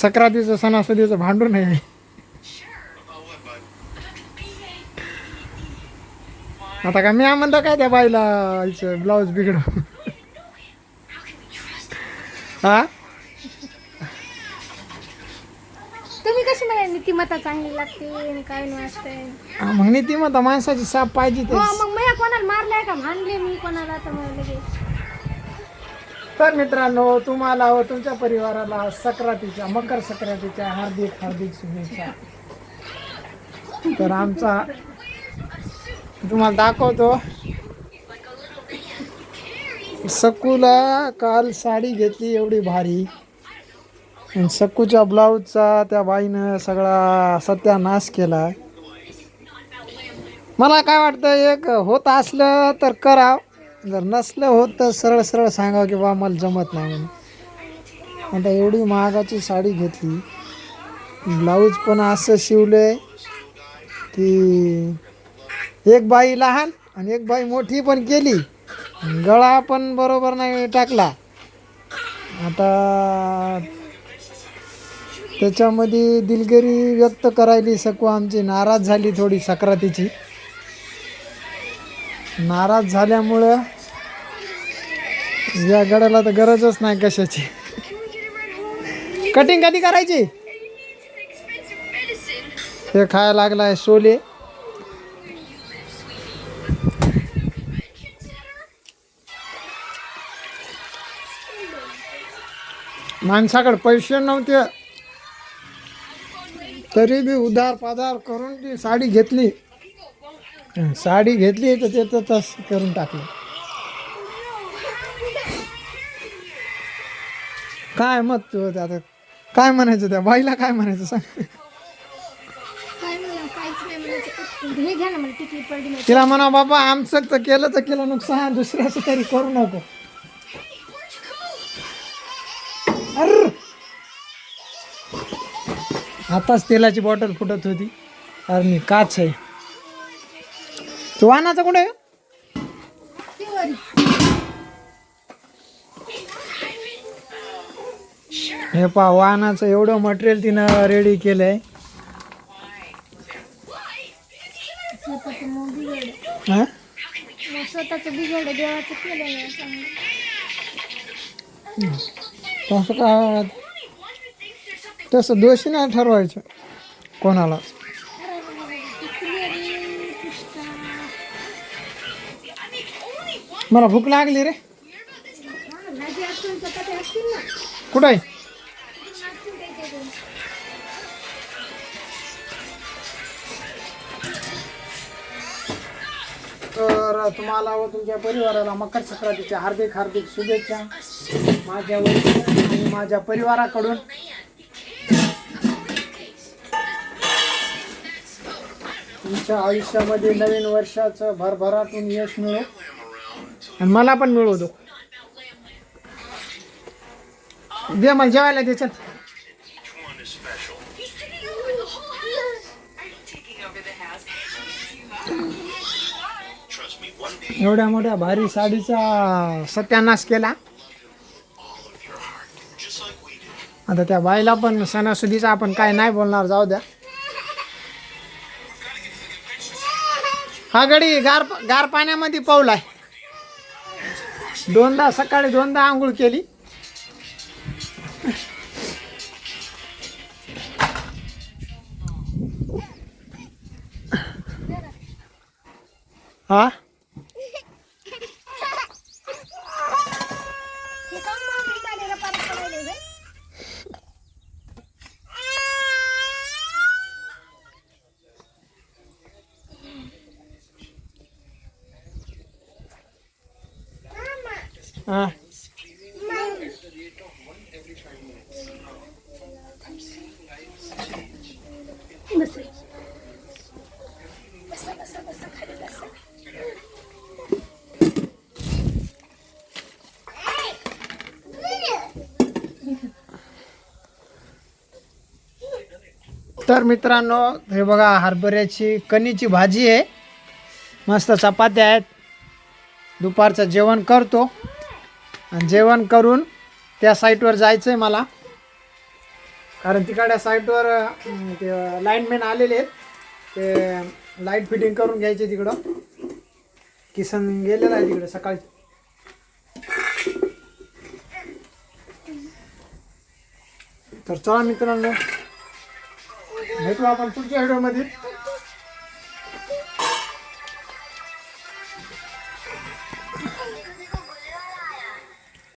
सक्रातीचं सणासुदीचं भांडून आहे. आता का मी म्हणतो काय त्या बाईला ब्लाऊज बिघड हा. तुम्ही कशी म्हणाल नीतिमत्ता चांगली लागते आणि काय नसते. मग नीतिमत्ता माणसाची साप पाहिजे ते. मग मी कोणाला मारलाय का भांडले मी कोणाला तर मला लगेच. तर मित्रांनो तुम्हाला व तुमच्या परिवाराला सक्रातीच्या मकर सक्रातीच्या हार्दिक हार्दिक शुभेच्छा. तर आमचा तुम्हाला दाखवतो. सकूला काल साडी घेतली एवढी भारी आणि सकूच्या ब्लाऊजचा त्या बाईनं सगळा सत्यानाश केला. मला काय वाटतं एक होत असलं तर कराव, जर नसलं होत तर सरळ सरळ सांगावं की बा मला जमत नाही म्हणून. आता एवढी महागाची साडी घेतली, ब्लाऊज पण असं शिवलंय की एक बाई लहान आणि एक बाई मोठी पण केली, गळा पण बरोबर नाही टाकला. आता त्याच्यामध्ये दिलगिरी व्यक्त करायली सकू आमची नाराज झाली थोडी सक्रातीची. नाराज झाल्यामुळं या गड्याला तर गरजच नाही कशाची. कटिंग कधी करायची हे खायला लागलाय सोले. माणसाकडे पैसे नव्हते तरी बी उधार पाधार करून ती साडी घेतली. साडी घेतली तर ते तर तस करून टाकलं. काय मत तू आता काय म्हणायचं त्या बाईला काय म्हणायचं सांग. हे घ्या ना मला टिकली पडली. तिला म्हणा बाबा आमचं तर केलं नुकसान, दुसऱ्याचं तरी करू नको. अर आताच तेलाची बॉटल फुटत होती. अरे मी काच आहे. तू वाहनाचं कुठे हे पा वाहनाचं एवढं मटेरियल तिनं रेडी केलंय. स्वतःच बिघड देवाचं केलं तसं काय तसं दोषी नाही ठरवायचं कोणाला. मला भूक लागली रे. कुठं आहे तर तुम्हाला व तुमच्या परिवाराला मकर संक्रांतीच्या हार्दिक हार्दिक शुभेच्छा माझ्या वतीने आणि माझ्या परिवाराकडून. तुमच्या आयुष्यामध्ये नवीन वर्षाचं भरभराटून यश मिळो आणि मला पण मिळवू दो. दे मला जेवायला दे चल. एवढ्या मोठ्या भारी साडीचा सत्यानाश केला. आता त्या बाईला पण सणासुदीचा आपण काय नाही बोलणार, जाऊ द्या. हा गडी गार पाण्यामध्ये पावलाय. दोनदा सकाळी दोनदा आंघोळ केली. हा हा तर मित्रांनो हे बघा हरभऱ्याची कणीची भाजी आहे, मस्त चपात्या आहेत. दुपारचं जेवण करतो आणि जेवण करून त्या साईटवर जायचं आहे मला. कारण तिकडल्या साईटवर ते लाईनमॅन आलेले आहेत, ते लाईट फिटिंग करून घ्यायचे तिकडं. किसन गेलेला आहे तिकडे सकाळी. तर चला मित्रांनो, भेटू आपण पुढच्या व्हिडिओमध्ये.